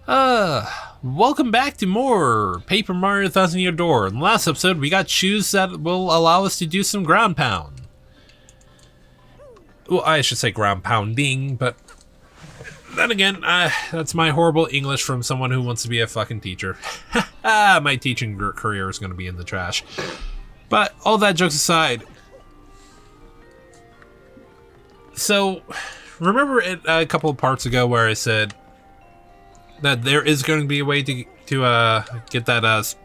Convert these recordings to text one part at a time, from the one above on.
Welcome back to more Paper Mario Thousand Year Door. In the last episode, we got shoes that will allow us to do some ground pound. Well, I should say ground pounding, but then again, that's my horrible English from someone who wants to be a fucking teacher. My teaching career is going to be in the trash. But all that jokes aside, so remember a couple of parts ago where I said that there is going to be a way to get that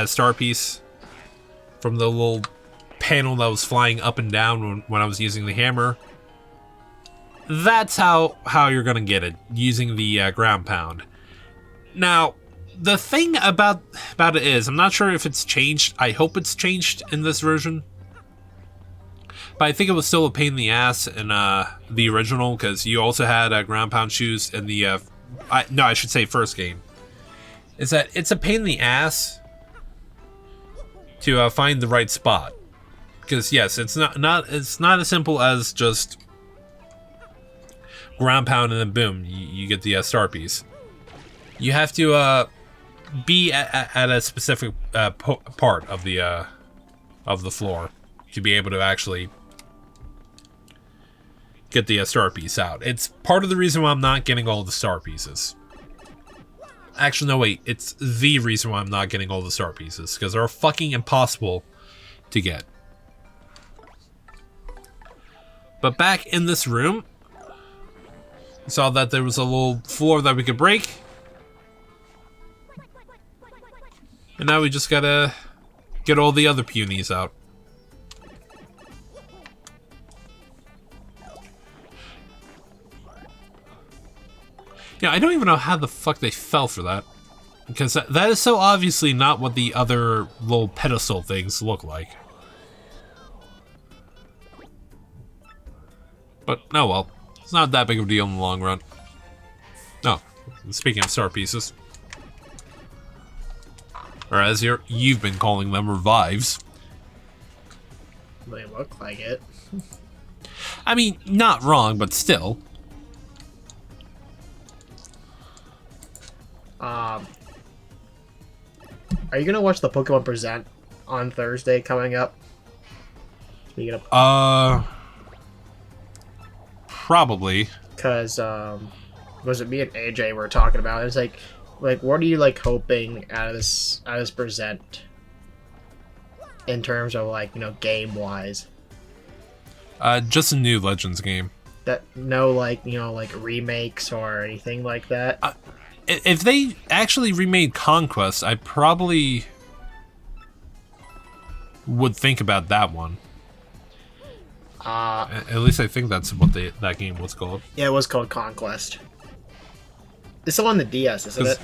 star piece from the little panel that was flying up and down when I was using the hammer? That's how you're going to get it, using the ground pound. Now, the thing about it is, I'm not sure if it's changed. I hope it's changed in this version. But I think it was still a pain in the ass in the original, because you also had ground pound shoes in the... I should say first game. Is that it's a pain in the ass to find the right spot. Because yes, it's not as simple as just ground pound and then boom, you get the star piece. You have to be at a specific part of the floor to be able to actually get the star piece out. It's part of the reason why I'm not getting all the star pieces. Actually, no, wait. It's the reason why I'm not getting all the star pieces, because they're fucking impossible to get. But back in this room, we saw that there was a little floor that we could break. And now we just gotta get all the other punies out. Yeah, I don't even know how the fuck they fell for that. Because that is so obviously not what the other little pedestal things look like. But, oh well. It's not that big of a deal in the long run. Oh, speaking of star pieces. Or as you've been calling them, revives. They look like it. I mean, not wrong, but still. Are you gonna watch the Pokemon Present on Thursday coming up? Speaking of, Probably. Cause was it me and AJ were talking about? It's like what are you like hoping out of this Present in terms of game wise? Just a new Legends game. That no remakes or anything like that. If they actually remade Conquest, I probably would think about that one. At least I think that's what that game was called. Yeah, it was called Conquest. It's still on the DS, isn't it?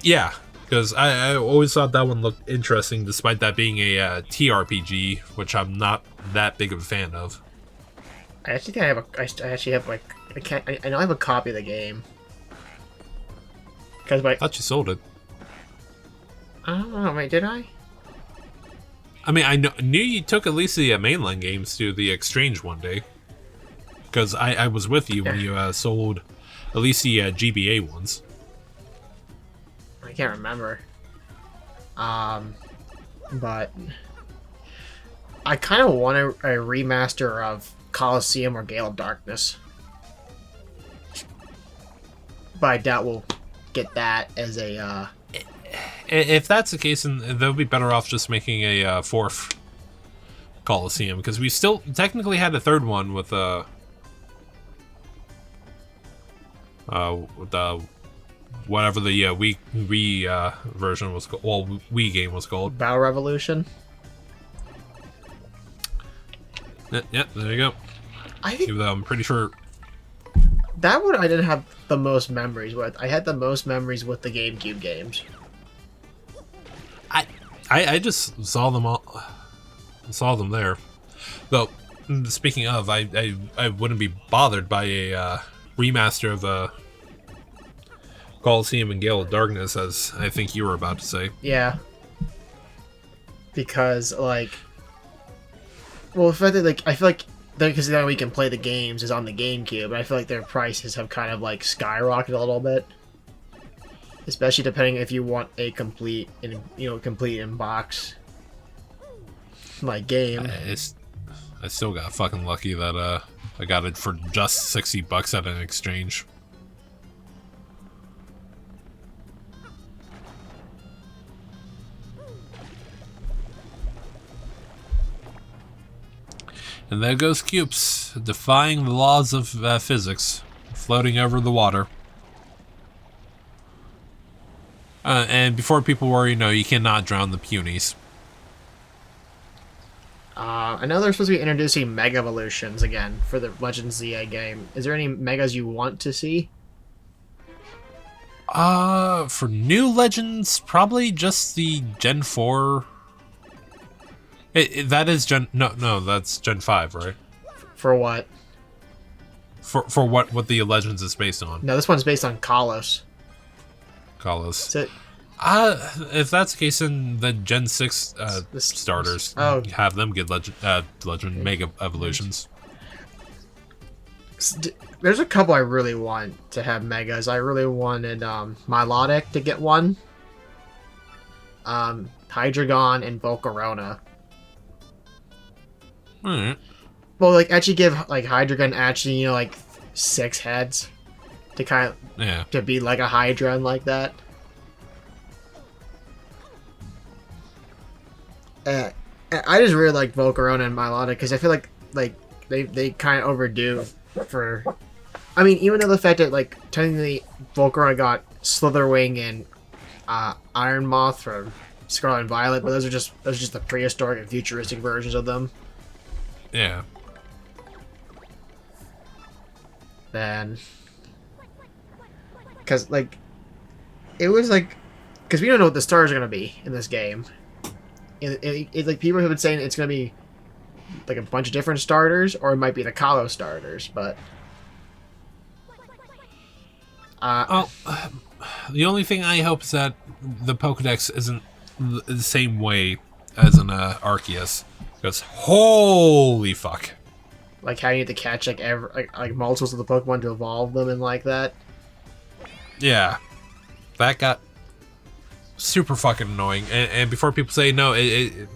Yeah, because I always thought that one looked interesting, despite that being a TRPG, which I'm not that big of a fan of. I actually think I know I have a copy of the game. I thought you sold it. I don't know, wait, did I? I mean, I knew you took at least the mainline games to the exchange one day. Because I was with you when you sold at least the GBA ones. I can't remember. But I kind of want a remaster of Coliseum or Gale of Darkness. But I doubt we'll get that as a if that's the case, then they'll be better off just making a fourth Coliseum, because we still technically had a third one with whatever the Wii version was called. Well, Wii game was called Battle Revolution. Yeah, there you go. Even though I'm pretty sure that one I didn't have the most memories with. I had the most memories with the GameCube games. I just saw them all. Saw them there. Though, speaking of, I wouldn't be bothered by a remaster of Coliseum and Gale of Darkness, as I think you were about to say. Yeah. Because I feel like because now we can play the games is on the GameCube, and I feel like their prices have kind of skyrocketed a little bit. especially depending if you want a complete in box like game. I still got fucking lucky that I got it for just $60 at an exchange. And there goes Cupes, defying the laws of physics, floating over the water. And before people worry, no, you cannot drown the punies. I know they're supposed to be introducing Mega Evolutions again for the Legends ZA game. Is there any Megas you want to see? For new Legends, probably just the Gen 4. That is Gen... No, that's Gen 5, right? For what? For what the Legends is based on. No, this one's based on Kalos. Kalos. Is it? If that's the case, then the Gen 6 starters have them get Legend Mega Evolutions. There's a couple I really want to have Megas. I really wanted Milotic to get one. Hydreigon and Volcarona. Alright. Well, like, actually give, like, Hydreigon actually, you know, like, 6 heads. To kind of... Yeah. To be like a Hydra and like that. I just really like Volcarona and Milotic because I feel like they kind of overdue for... I mean, even though the fact that, like, technically Volcarona got Slitherwing and Iron Moth from Scarlet and Violet, but those are just the prehistoric and futuristic versions of them. Yeah. Then... Because, like... It was, like... Because we don't know what the stars are going to be in this game. It's like, people have been saying it's going to be, like, a bunch of different starters, or it might be the Kalos starters, but... The only thing I hope is that the Pokedex isn't the same way as an Arceus. Because holy fuck. Like how you need to catch like multiples of the Pokemon to evolve them and like that. Yeah. That got super fucking annoying. And before people say no, it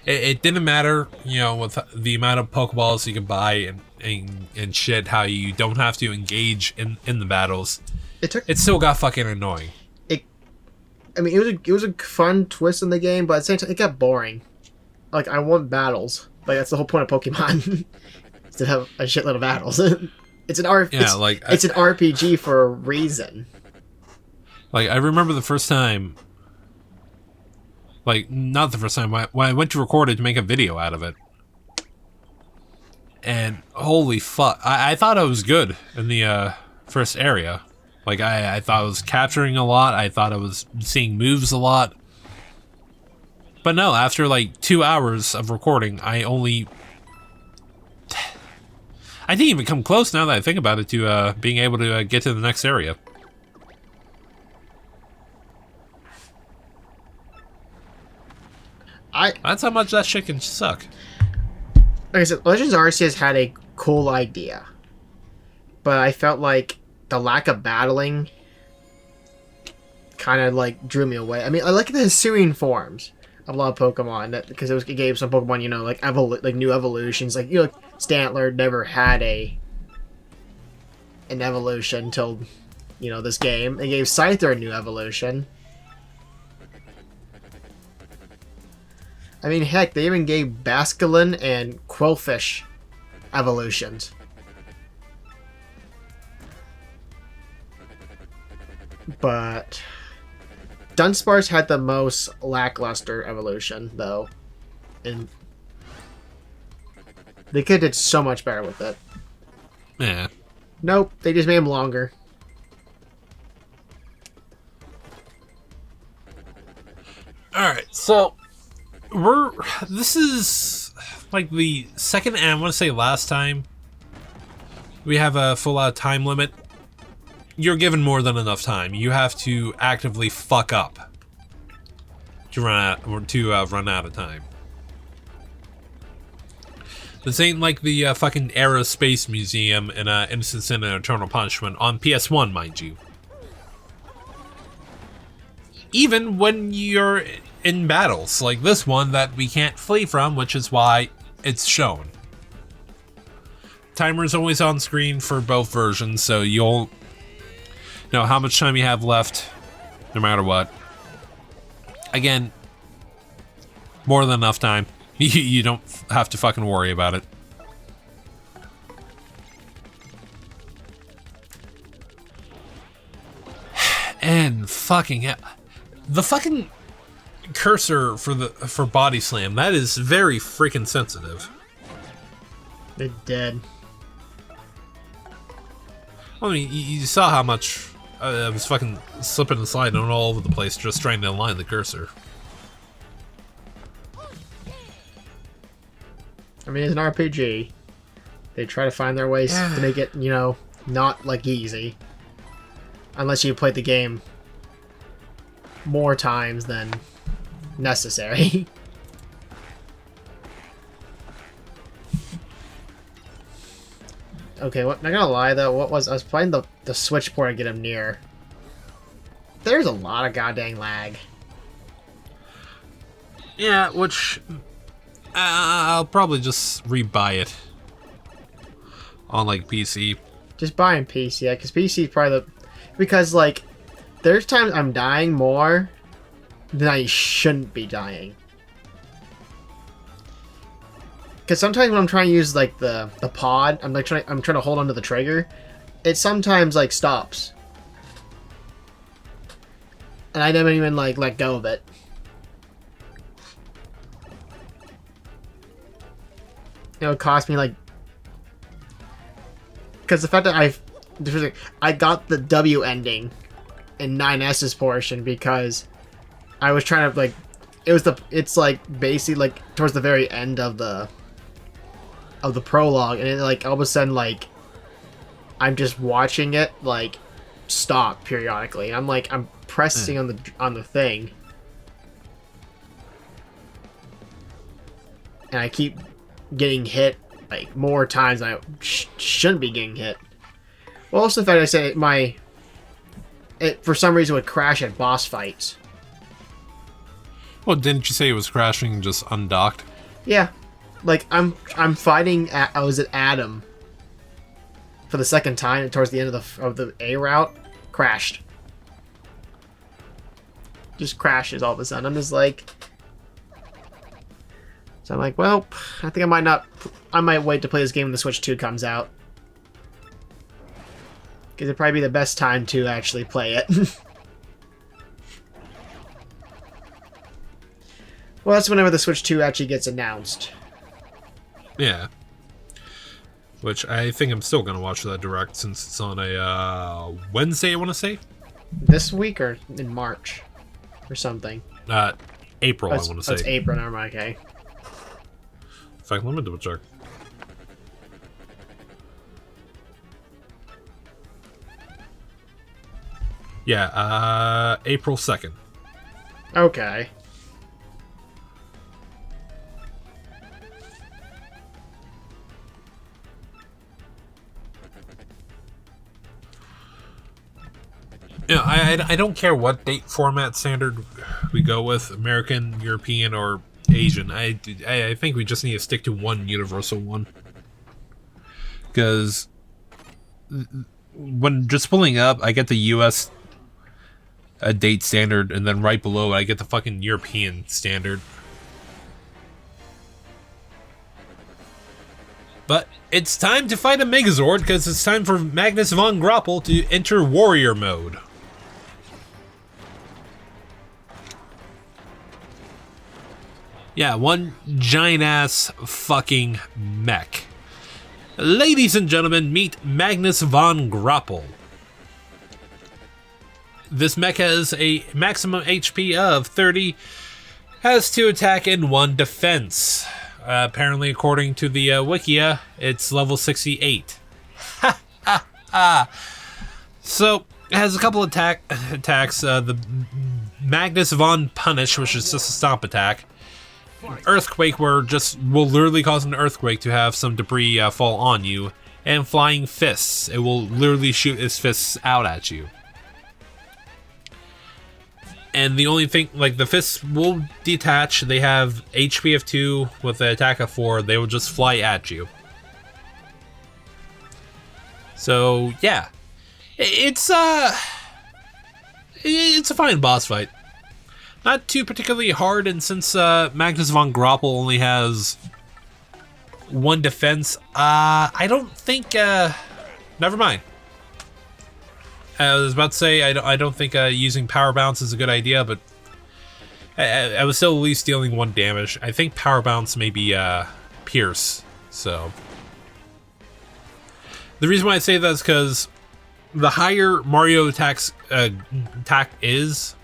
didn't matter, you know, with the amount of Pokeballs you can buy and shit, how you don't have to engage in the battles. It still got fucking annoying. I mean, it was a fun twist in the game, but at the same time, it got boring. Like, I want battles. Like, that's the whole point of Pokemon. is to have a shitload of battles. It's an it's an RPG for a reason. Like, I remember the first time... Like, not the first time, when I went to record it to make a video out of it. And holy fuck, I thought I was good in the first area. Like, I thought I was capturing a lot, I thought I was seeing moves a lot. But no, after like 2 hours of recording, I didn't even come close, now that I think about it, to being able to get to the next area. That's how much that shit can suck. Like I said, Legends Arceus had a cool idea, but I felt like the lack of battling kind of like drew me away. I mean, I like the Hisuian forms of a lot of Pokemon because it gave some Pokemon, you know, like new evolutions. Like, you know, Stantler never had an evolution until, you know, this game. It gave Scyther a new evolution. I mean, heck, they even gave Basculin and Quillfish evolutions. But Dunsparce had the most lackluster evolution, though. And they could have did so much better with it. Yeah. Nope, they just made him longer. Alright, so... This is like the second, and I want to say last time we have a full-out time limit. You're given more than enough time. You have to actively fuck up to run out of time. This ain't like the fucking Aerospace Museum in Innocent Sin and Eternal Punishment on PS1, mind you. even when you're in battles like this one that we can't flee from, which is why it's shown. Timer is always on screen for both versions, so you'll know how much time you have left, no matter what. Again, more than enough time. You don't have to fucking worry about it. And fucking hell. The fucking cursor for body slam, that is very freaking sensitive. They're dead. I mean, you saw how much I was fucking slipping and sliding all over the place just trying to align the cursor. I mean, it's an RPG. They try to find their ways to make it, you know, not, like, easy. Unless you play the game more times than necessary. Okay, not gonna lie though, I was playing the Switch port to get him near. There's a lot of goddamn lag. Yeah, which I'll probably just rebuy it on like PC. Just buying PC, yeah, because PC is probably because like there's times I'm dying more than I shouldn't be dying. Because sometimes when I'm trying to use like the pod, I'm trying to hold onto the trigger. It sometimes like stops, and I don't even like let go of it. It would cost me like, because the fact that I got the W ending in 9S's portion because I was trying to like, it's like basically like towards the very end of the prologue, and it like all of a sudden like I'm just watching it like stop periodically. I'm pressing on the thing, and I keep getting hit like more times than I shouldn't be getting hit. Well, also the fact I say it for some reason would crash at boss fights. Well, didn't you say it was crashing just undocked? Yeah. Like, I'm fighting I was at Adam for the second time towards the end of the A route. Crashed. Just crashes all of a sudden. I'm just like... So I'm like, well, I think I might wait to play this game when the Switch 2 comes out. Because it'd probably be the best time to actually play it. Well, that's whenever the Switch 2 actually gets announced. Yeah. Which I think I'm still going to watch that direct since it's on a Wednesday, I want to say. This week or in March? Or something? April, I want to say. It's April, never mind, okay. In fact, let me double check. Yeah, April 2nd. Okay. Yeah, I don't care what date format standard we go with, American, European, or Asian. I think we just need to stick to one universal one. Because when just pulling up, I get the US date standard, and then right below it, I get the fucking European standard. But it's time to fight a Megazord, because it's time for Magnus von Groppel to enter warrior mode. Yeah, one giant-ass fucking mech. Ladies and gentlemen, meet Magnus von Groppel. This mech has a maximum HP of 30, has 2 attack and 1 defense. Apparently, according to the Wikia, it's level 68. Ha ha ha! So, it has a couple attacks. The Magnus von Punish, which is just a stomp attack. Earthquake, where will literally cause an earthquake to have some debris fall on you. And Flying Fists. It will literally shoot its fists out at you. And the only thing, like, the fists will detach. They have HP of 2 with the attack of 4. They will just fly at you. So, yeah. It's a fine boss fight. Not too particularly hard, and since Magnus von Groppel only has 1 defense, I don't think, never mind. I was about to say, I don't think using Power Bounce is a good idea, but I was still at least dealing 1 damage. I think Power Bounce may be Pierce, so. The reason why I say that is because the higher Mario attack is,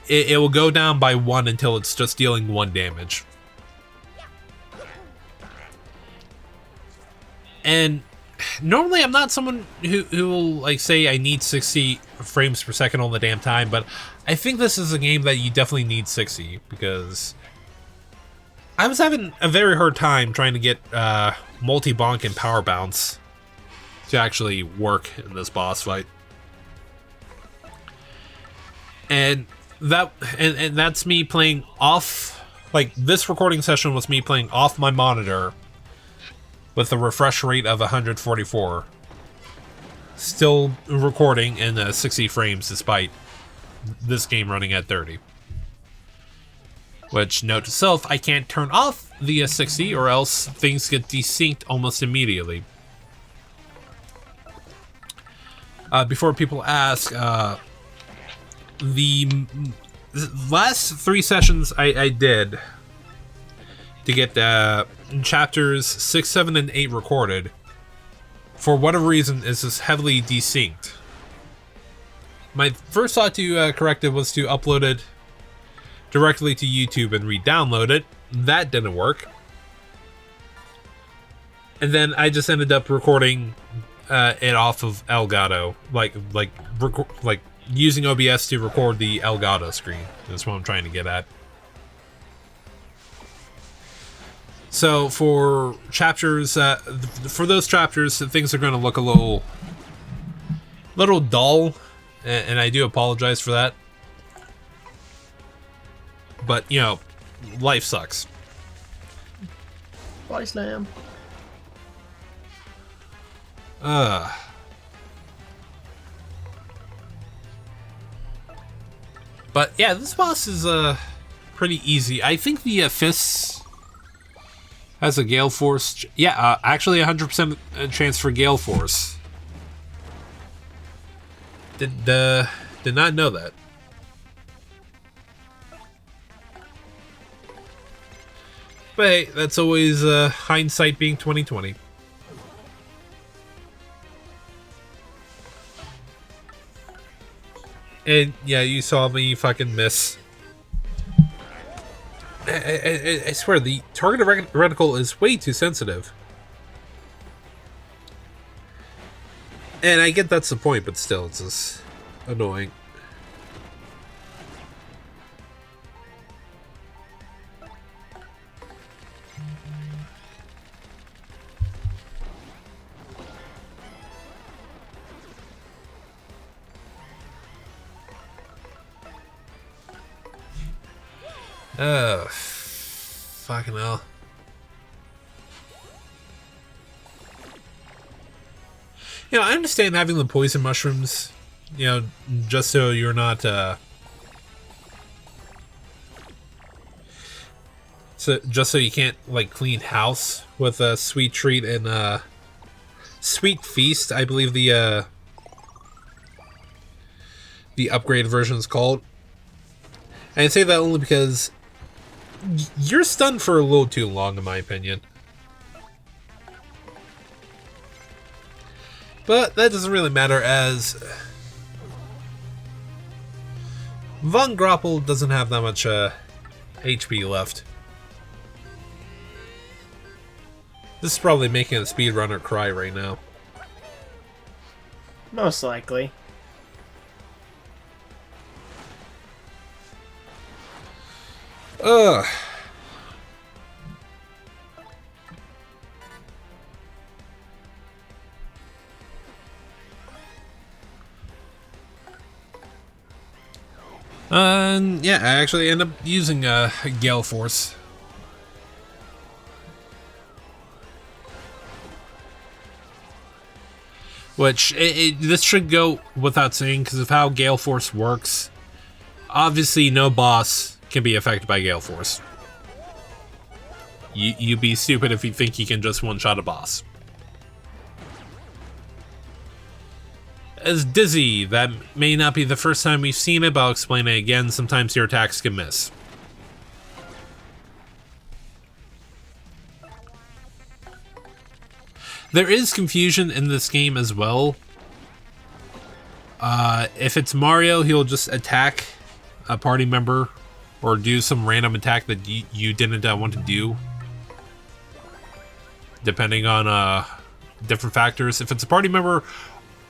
it will go down by 1 until it's just dealing 1 damage. And normally I'm not someone who will like say I need 60 frames per second all the damn time, but I think this is a game that you definitely need 60, because I was having a very hard time trying to get multi-bonk and power bounce to actually work in this boss fight. And that's me playing off, like, this recording session was me playing off my monitor with a refresh rate of 144. Still recording in 60 frames despite this game running at 30. Which, note to self, I can't turn off the 60 or else things get desynced almost immediately. Before people ask, the last 3 sessions I did to get chapters 6, 7, and 8 recorded, for whatever reason, is just heavily desynced. My first thought to correct it was to upload it directly to YouTube and re-download it. That didn't work. And then I just ended up recording it off of Elgato, like using OBS to record the Elgato screen. That's what I'm trying to get at. So for chapters, for those chapters, things are going to look a little dull, and I do apologize for that. But, you know, life sucks. Body slam. But yeah, this boss is pretty easy. I think the fists has a Gale Force. Yeah, actually 100% chance for Gale Force. Did not know that. But hey, that's always hindsight being 2020. And yeah, you saw me fucking miss. I swear, the target reticle is way too sensitive. And I get that's the point, but still, it's just annoying. Oh, fucking hell. You know, I understand having the poison mushrooms, you know, just so you're not, just so you can't, like, clean house with a Sweet Treat and, Sweet Feast, I believe the upgraded version is called. And I say that only because you're stunned for a little too long, in my opinion. But that doesn't really matter, as Von Groppel doesn't have that much HP left. This is probably making a speedrunner cry right now. Most likely. Ugh. Yeah, I actually end up using Gale Force. Which, this should go without saying, because of how Gale Force works. Obviously, no boss can be affected by Gale Force. You'd be stupid if you think you can just one-shot a boss. As Dizzy, that may not be the first time we've seen it, but I'll explain it again. Sometimes your attacks can miss. There is confusion in this game as well. If it's Mario, he'll just attack a party member or do some random attack that you didn't want to do, depending on different factors. If it's a party member,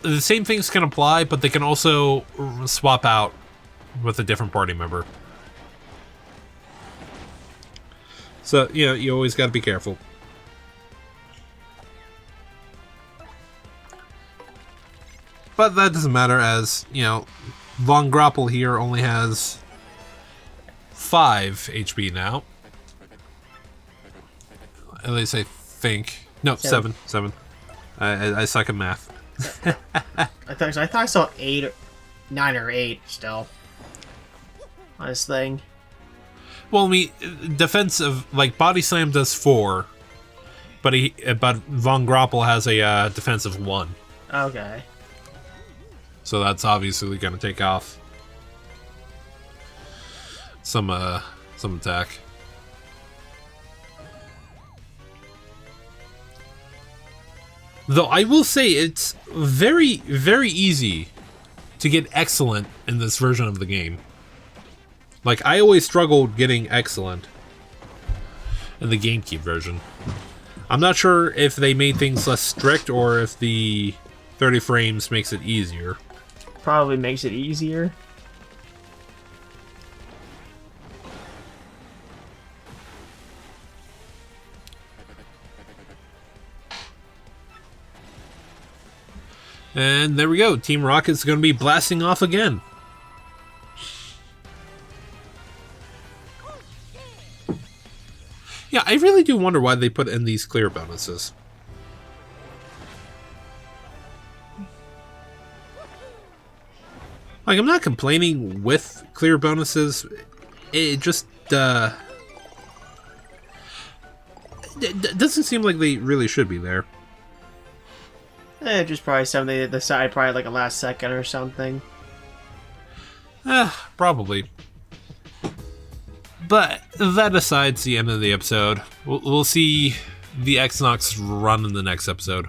the same things can apply, but they can also swap out with a different party member. So, you always got to be careful. But that doesn't matter, as, Von Grapple here only has 5 HP now. At least I think. No, 7. I suck at math. I thought I saw 9 or 8 still on this thing. Well, defensive, Body Slam does 4, but Von Grapple has a defensive 1. Okay. So that's obviously going to take off some attack. Though I will say it's very, very easy to get excellent in this version of the game. I always struggled getting excellent in the GameCube version. I'm not sure if they made things less strict or if the 30 frames makes it easier. Probably makes it easier. And there we go. Team Rocket's going to be blasting off again. Yeah, I really do wonder why they put in these clear bonuses. I'm not complaining with clear bonuses. It just, it doesn't seem like they really should be there. Just probably something they decided probably a last second or something. Probably. But that aside's the end of the episode. We'll see the Xnox run in the next episode.